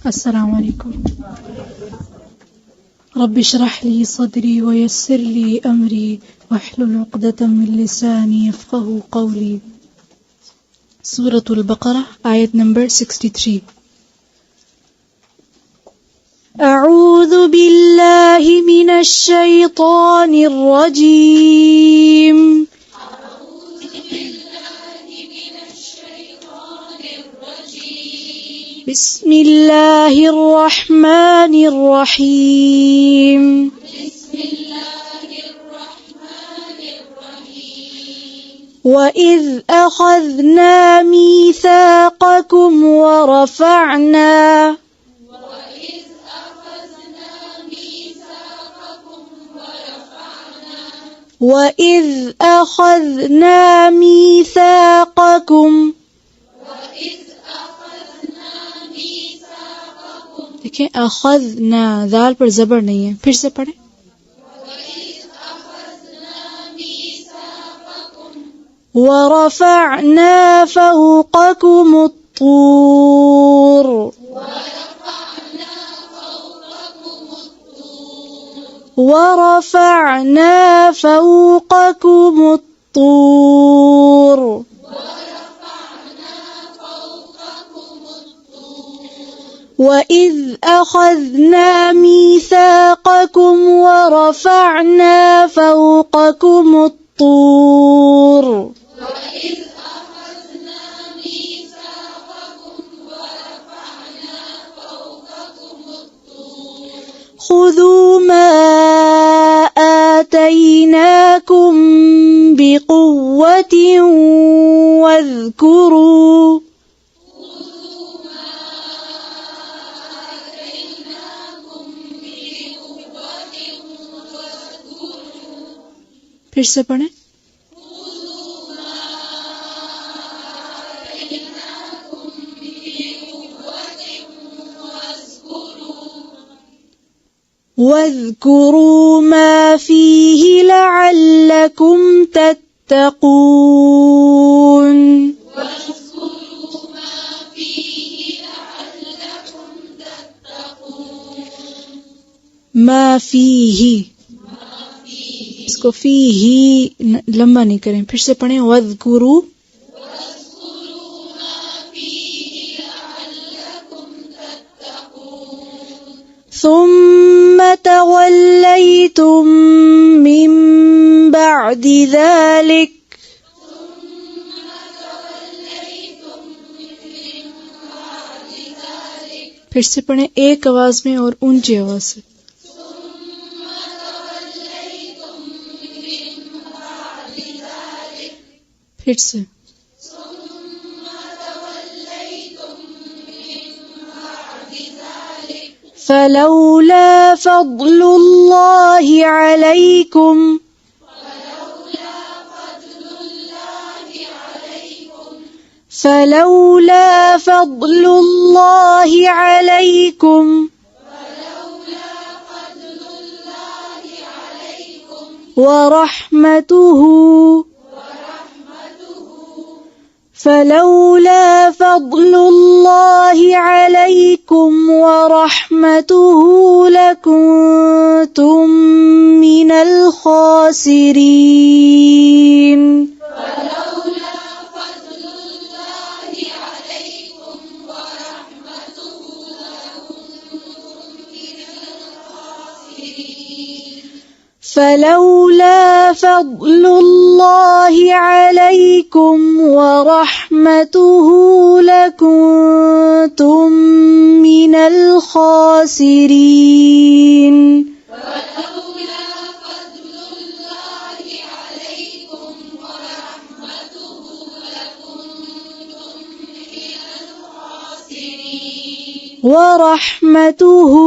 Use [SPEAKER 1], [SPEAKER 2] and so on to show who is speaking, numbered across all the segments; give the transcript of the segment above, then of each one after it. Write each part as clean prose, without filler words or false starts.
[SPEAKER 1] अस्सलामु अलैकुम। रब्बि इश्रह ली सदरी व यस्सिर ली अमरी वहलुल उक़दतम मिन लिसानी यफ़क़हू क़ौली। सूरतुल बक़रा आयत नंबर 63। अऊज़ु बिल्लाहि मिनश शैतानिर रजीम। बिस्मिल्लाहिर रहमानिर रहीम। वइज़ अख़ज़ना मीसाक़कुम वइज़ अख़ज़ना मीसाक़कुम। देखिए अख़ज़ना दाल पर ज़बर नहीं है, फिर से पढ़ें। वरफ़अना फ़ौक़कुमुत्तूर। वरफ़अना फ़ौक़कुमुत्तूर। वइज़ अख़ज़ना मीसाक़कुम वरफ़अना फ़ौक़कुमुत्तूर। ख़ुज़ू मा आतैनाकुम बिक़ुव्वतिन वज़्कुरू। फिर से पढ़ें। वज़्कुरू मा फ़ीहि लअल्लकुम तत्तक़ून। मा फ़ीहि, इसको फ़ीहि लंबा नहीं करें, फिर से पढ़ें। वज़्कुरू सुम्मा तवल्लैतुम मिन बअदि ज़ालिक। फिर से पढ़ें एक आवाज में और ऊंची आवाज से। फिर से। फलौला फ़ज़्लुल्लाहि अलैकुम फलौला फ़ज़्लुल्लाहि अलैकुम वरहमतुहु फलौला फ़ज़्लुल्लाहि अलैकुम वरहमतुहु लकुन्तुम मिनल ख़ासिरीन। फलौला फ़ज़्लुल्लाहि अलैकुम वरहमतुहु लकुन्तुम मिनल ख़ासिरीन। वरहमतुहु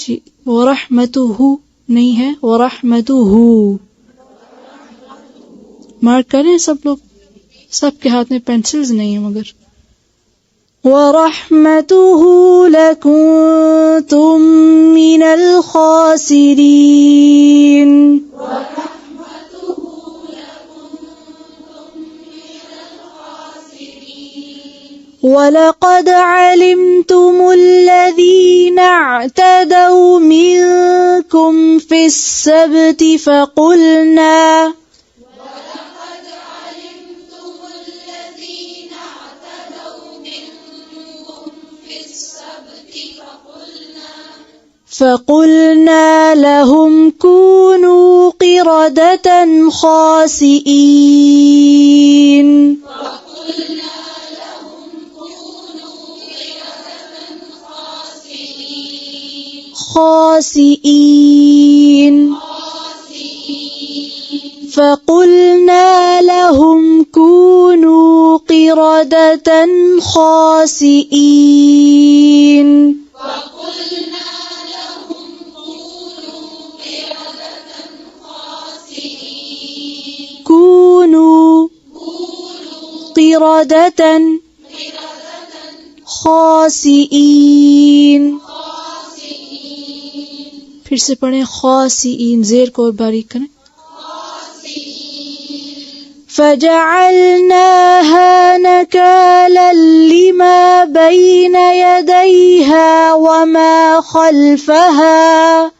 [SPEAKER 1] जी, वरहमतुहु नहीं है, वरहमतुहु मार्क करें सब लोग। सबके हाथ में पेंसिल्स नहीं है मगर। वरहमतुहु लकुन्तुम मिनल ख़ासिरीन। وَلَقَدْ عَلِمْتُمُ الَّذِينَ اعْتَدَوْا مِنكُمْ فِي السَّبْتِ فَقُلْنَا لهم كونوا قردة خاسئين فقلنا لهم كونوا قردة خاسئين كونوا قردة خاسئين फिर से पढ़ें खासिइन ज़ेर को और बारीक करें فجعلناها نكالا لما بين يديها وما خلفها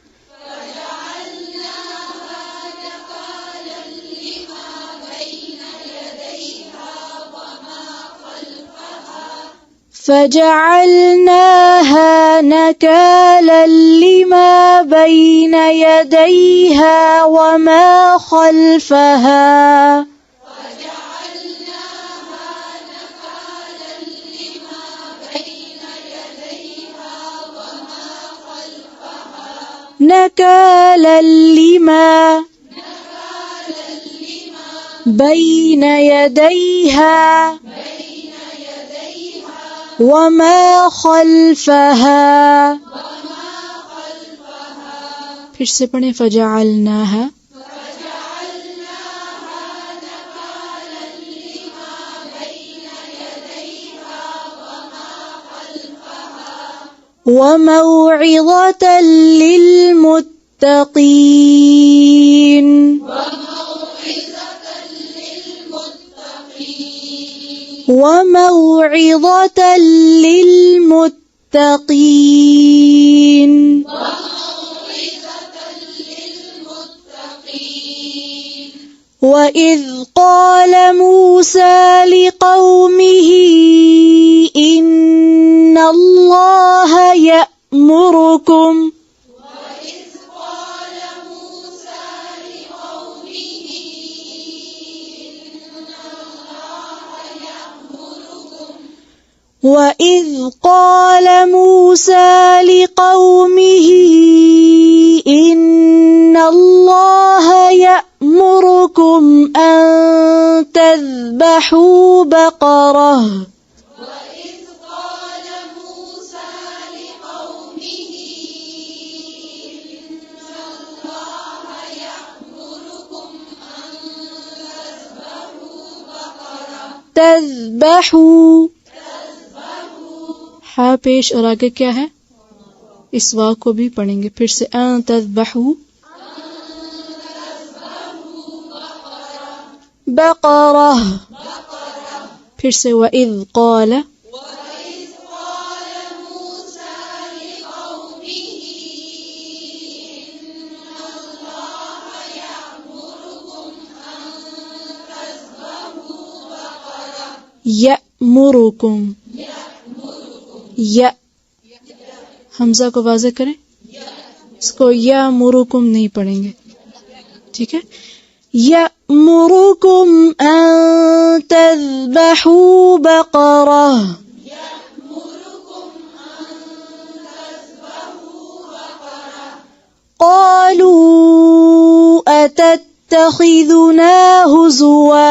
[SPEAKER 1] فجعلناها نكالا لما بين يديها وما خلفها نكالا لما بين يديها وما خلفها फिर से पढ़ें فجعلناها وموعظة للمتقين وموعظة للمتقين وإذ قال موسى لقومه إن الله يأمركم وإذ قال موسى لقومه إن الله يأمركم أن تذبحوا بقرة تذبحوا हा पेश और आगे क्या है इस वाव को भी पढ़ेंगे फिर से अन तज़बहू बकरा फिर से वइज़ क़ाल यअमुरुकुम या हमजा को वाज़े करें इसको या मुरुकुम नहीं पढ़ेंगे ठीक है यअमुरुकुम अन तज़बहू बकरा क़ालू अतत्तख़िज़ुना हुज़ुवा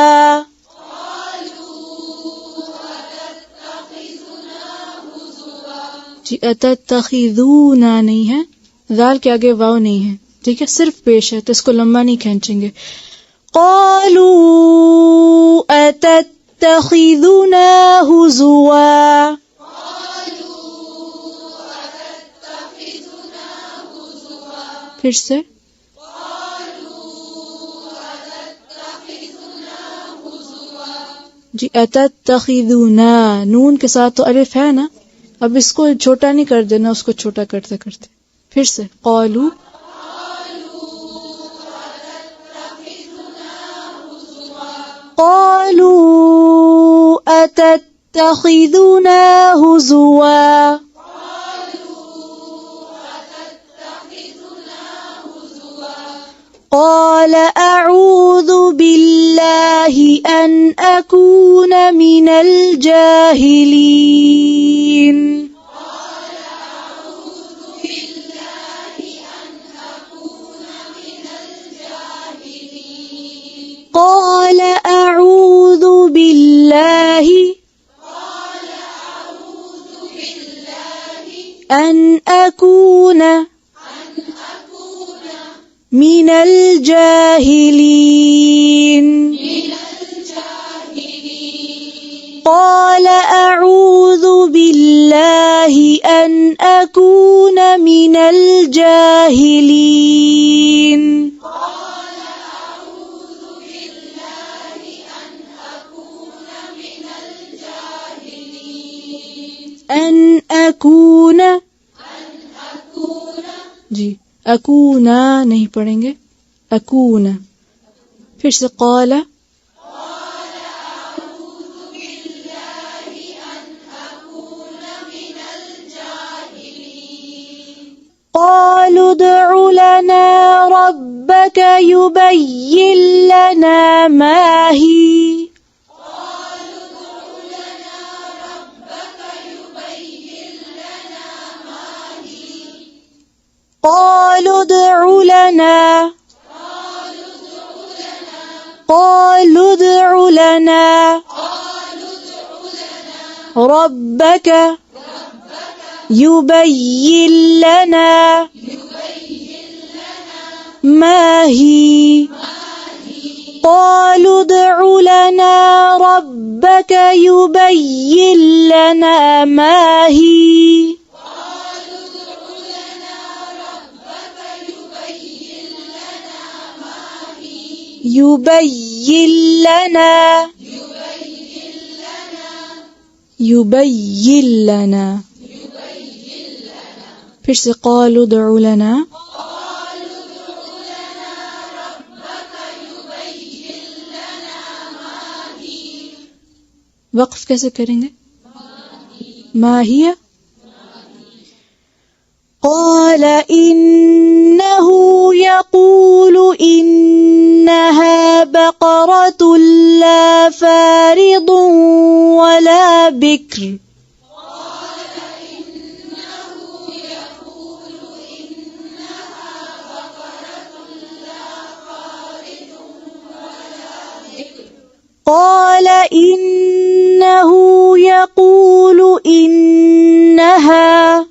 [SPEAKER 1] जी अतत्तखिज़ूना नहीं है ज़ाल के आगे वाव नहीं है ठीक है सिर्फ पेश है तो इसको लंबा नहीं खींचेंगे क़ालू अतत्तखिज़ुना हुज़ुवा फिर से जी अतत्तखिदूना, नून के साथ तो अलिफ है ना, अब इसको छोटा नहीं कर देना, उसको छोटा करते करते फिर से क़ालू क़ालू अतत्तखिदूना हुज़ुवा। قال أعوذ بالله أن أكون من الجاهلين قال أعوذ بالله أن أكون من الجاهلين قال أعوذ بالله أن أكون من الجاهلين أن أكون जी अकूना नहीं पढ़ेंगे, अकूना। फिर से क़ाला क़ालू उद्उ लना रब्बक युबय्यिन लना मा ही قالوا ادع لنا ربك يبين لنا ما هي قالوا ادع لنا ربك يبين لنا ما هي يبين لنا फिर से قالوا ادع لنا वक्फ कैसे करेंगे? ما هي قال إنه يقول إنها بقرة لا فارض ولا بكر قال إنه يقول إنها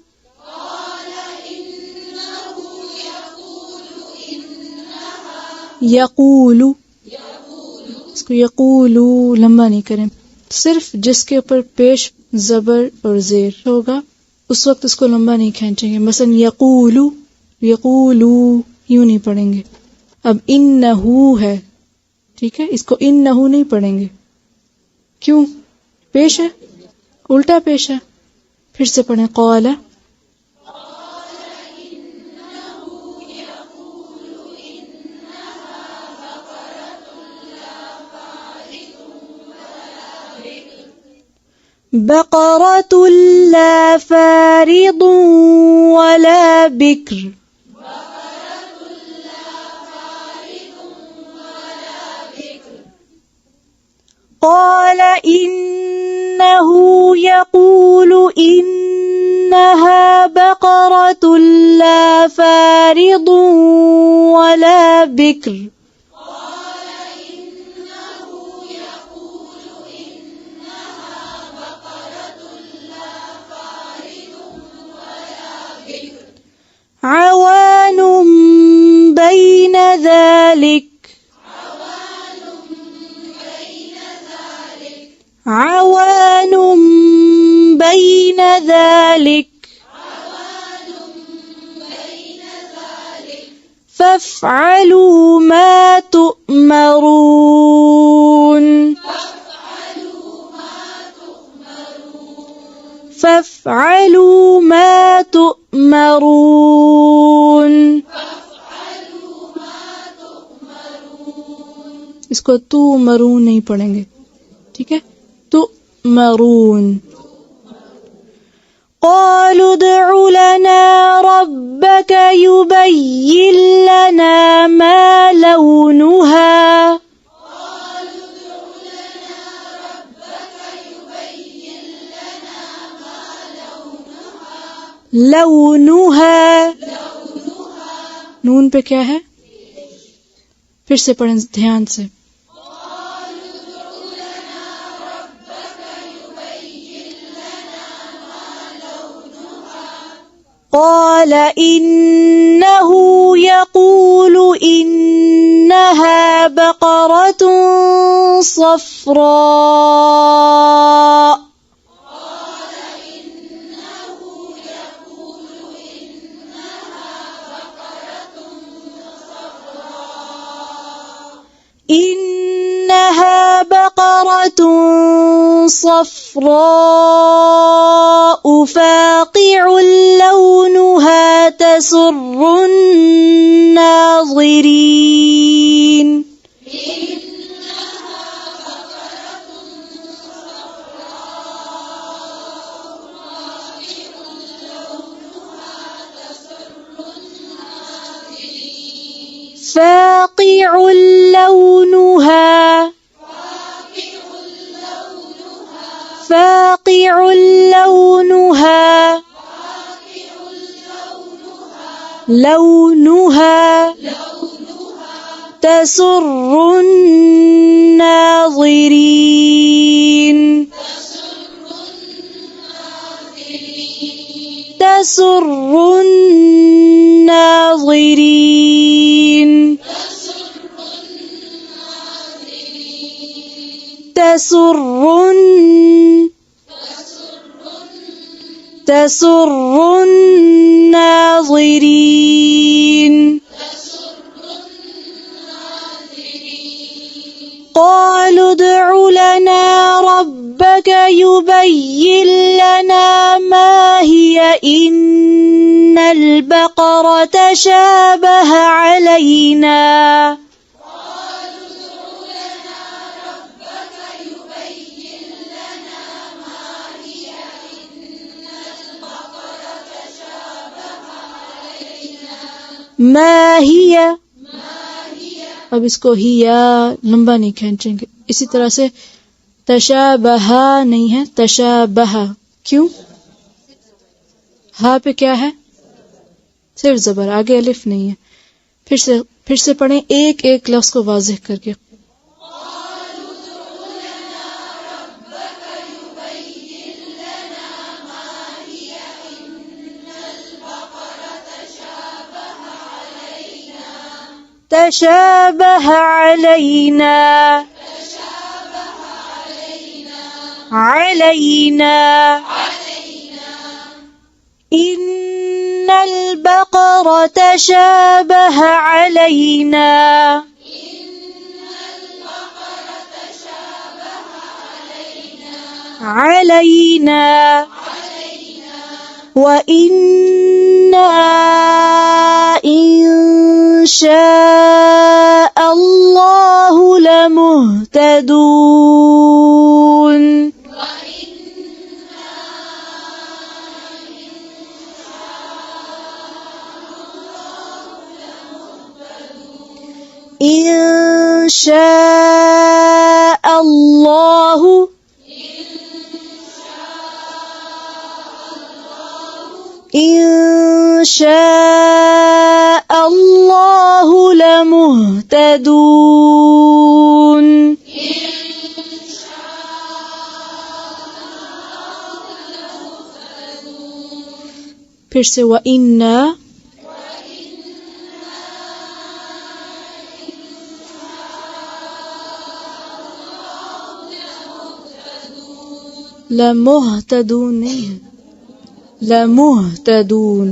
[SPEAKER 1] यकूलू, इसको यकूलू लंबा नहीं करें, सिर्फ जिसके ऊपर पेश जबर और जेर होगा उस वक्त इसको लंबा नहीं खींचेंगे। मसलन यकूलू, यकूलू यूं नहीं पढ़ेंगे। अब इन्नहू है, ठीक है, इसको इन्नहू नहीं पढ़ेंगे। क्यों? पेश है, उल्टा पेश है। फिर से पढ़ें क़ाला बक़रतु ला फ़ारिद वला बिक्र قال إنه يقول إنها بقرة لا فارض ولا بكر عوان بين ذلك عوان بين ذلك فافعلوا ما تؤمرون فافعلوا ما تؤمرون. इसको तू मरून नहीं पढ़ेंगे, ठीक है? तू मरून. قالوا ادع لنا ربك يبين لنا ما لونها. لونها नून पे क्या है? फिर से पढ़ें ध्यान से. قال إنه يقول إنها بقرة صفراء. إنها بقرة صفراء فاقع لونها تسر الناظرين. فاقع لونها فاقع لونها تسر الناظرين. تسر الناظرين. تسر الناظرين. قالوا ادع لنا ربك يبين لنا ما هي إن البقرة شابه علينا. ما هي अब इसको ही या लंबा नहीं खींचेंगे. इसी तरह से तशाबहा नहीं है, तशाबहा. क्यों? हा पे क्या है? सिर्फ जबर, आगे अलिफ नहीं है. फिर से पढ़ें एक एक लफ्ज को वाज़ेह करके. تشابه علينا. علينا. إن البقرة تشابه علينا. علينا. وإنا إن شاء الله لمهتدون. إن شاء الله إن شاء الله لمهتدون. फिर से वइन्ना लमुहतदून नहीं है, लमुहतदून.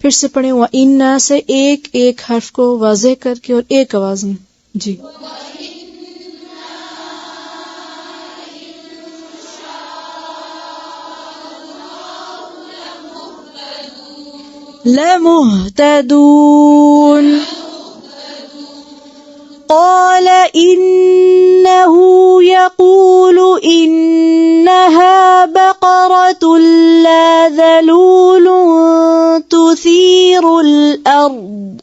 [SPEAKER 1] फिर से पढ़े वइन्ना से एक एक हर्फ को वाज़ेह करके और एक आवाज में. जी لمهتدون قال إنه يقول إنها بقرة لا ذلول تثير الأرض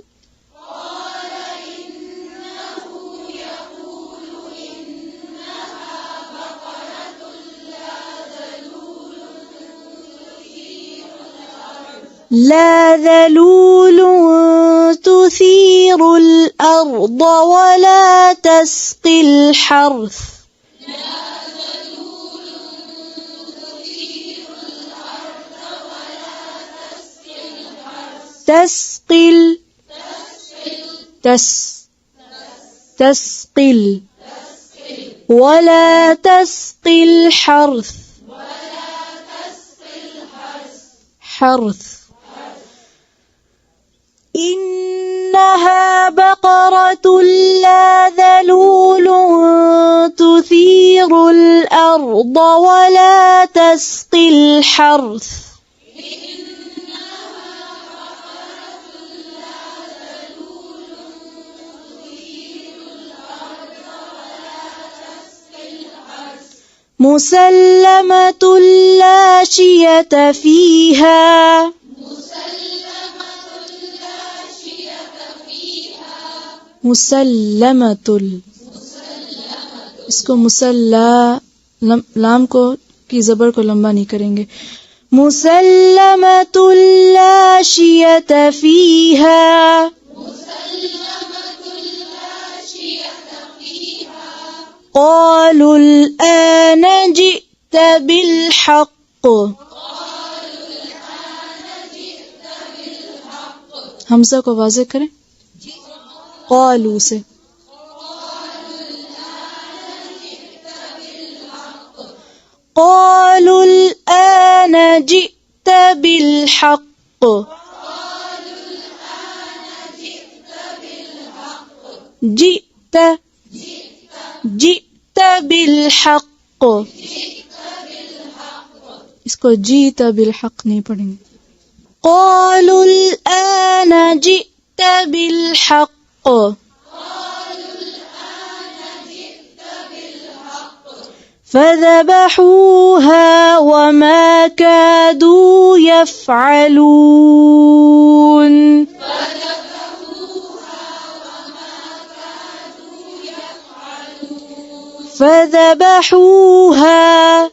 [SPEAKER 1] لا ذلول تثير الأرض ولا تسقي الحرث تسقي ولا تسقي الحرث إنها بقرة لا ذلول تثير الأرض ولا تسقي الحرث مسلمة لا شية فيها مسلمة इसको मुसल्ला लाम को की जबर को लंबा नहीं करेंगे मुसल्लमतुल ला शियत फीहा قالوا الآن جئت بالحق हमजा को वाज़ेह करें قالوا से قالوا الآن جئت بالحق جئت بالحق इसको जीत बिलहक नहीं पढ़ेंगे قالوا الآن جئت بالحق فذبحوها وما كادوا يفعلون فذبحوها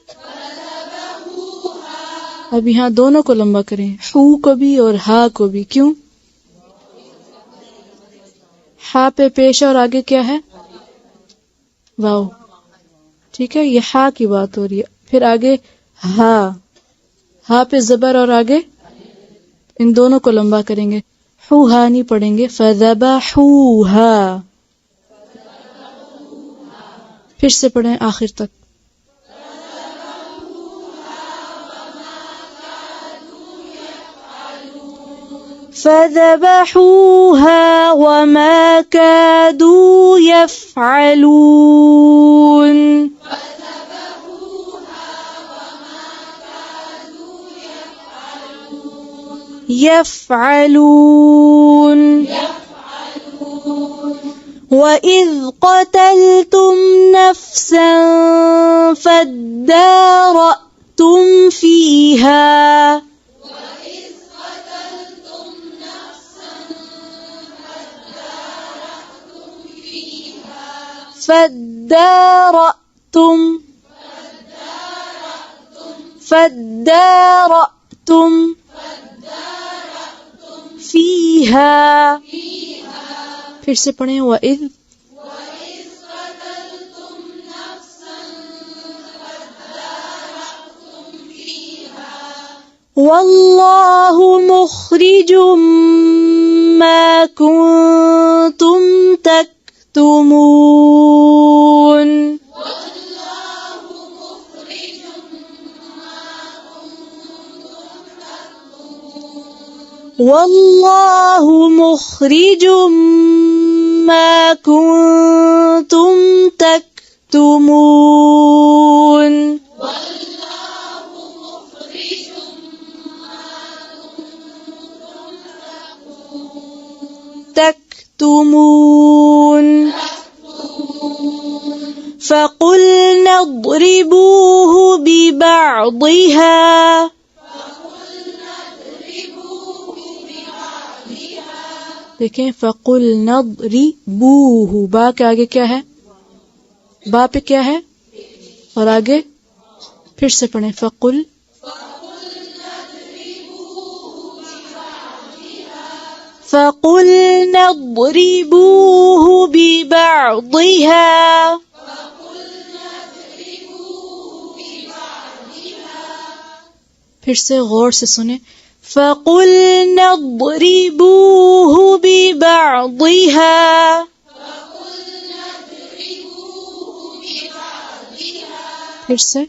[SPEAKER 1] अब यहाँ दोनों को लंबा करें हू को भी और हा को भी क्यों हा पे पेश और आगे क्या है वाव ठीक है ये हा की बात हो रही है फिर आगे हा पे जबर और आगे इन दोनों को लंबा करेंगे हू हा नहीं पढ़ेंगे फज़बहूहा फिर से पढ़ें आखिर तक فذبحوها وما كادوا يفعلون وإذ قتلتم نفسا فادارأتم فيها فادارأتم فيها फिर से पढ़ें वइज़ والله مخرج ما كنتم تكتمون والله مخرج ما كنتم تكتمون تكتمون فقلنا اضربوه ببعضها देखें فقلنا اضربوه बा के आगे क्या है बा पे क्या है और आगे फिर से पढ़ें फकुल فقلنا اضربوه ببعضها फिर से गौर से सुने فقلنا اضربوه ببعضها फिर से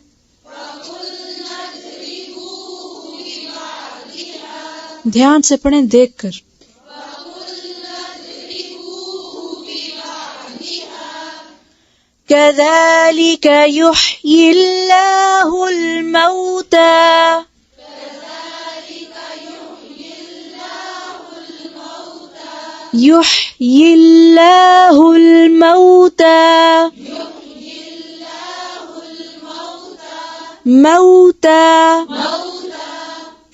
[SPEAKER 1] ध्यान से पढ़ें देखकर كذلك يحيي الله الموتى يحيي الله الموتى موتى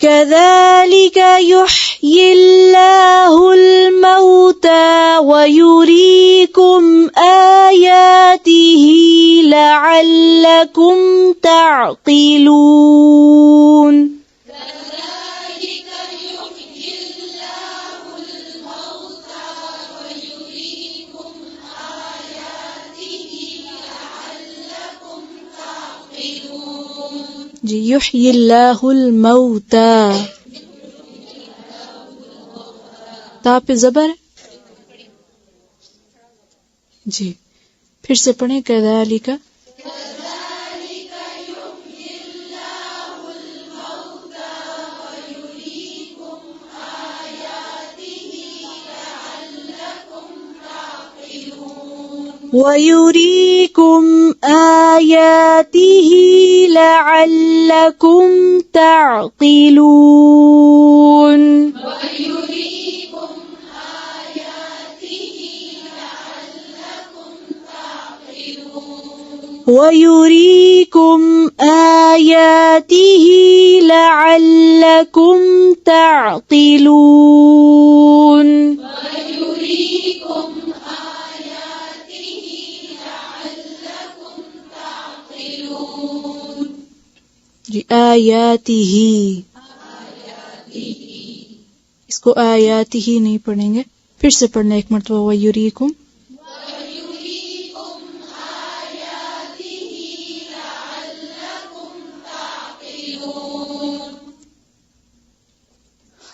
[SPEAKER 1] كذلك يحيي الله الموتى ويريكم آياته لعلكم تعقلون जी युह्यी अल्लाहुल मौता ता पे ज़बर जी फिर से पढ़ें कज़ालिका ويريكم آياته لعلكم تعقلون ويريكم آياته لعلكم تعقلون जी आयातिही इसको आयातिही नहीं पढ़ेंगे फिर से पढ़ना एक मरतबा वयुरीकुम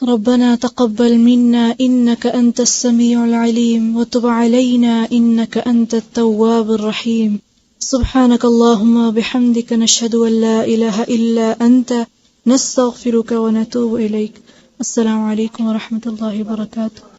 [SPEAKER 1] ربنا تقبل منا إنك أنت السميع العليم وتب علينا إنك أنت التواب الرحيم سبحانك اللهم وبحمدك نشهد أن لا إله إلا أنت نستغفرك ونتوب إليك السلام عليكم ورحمة الله وبركاته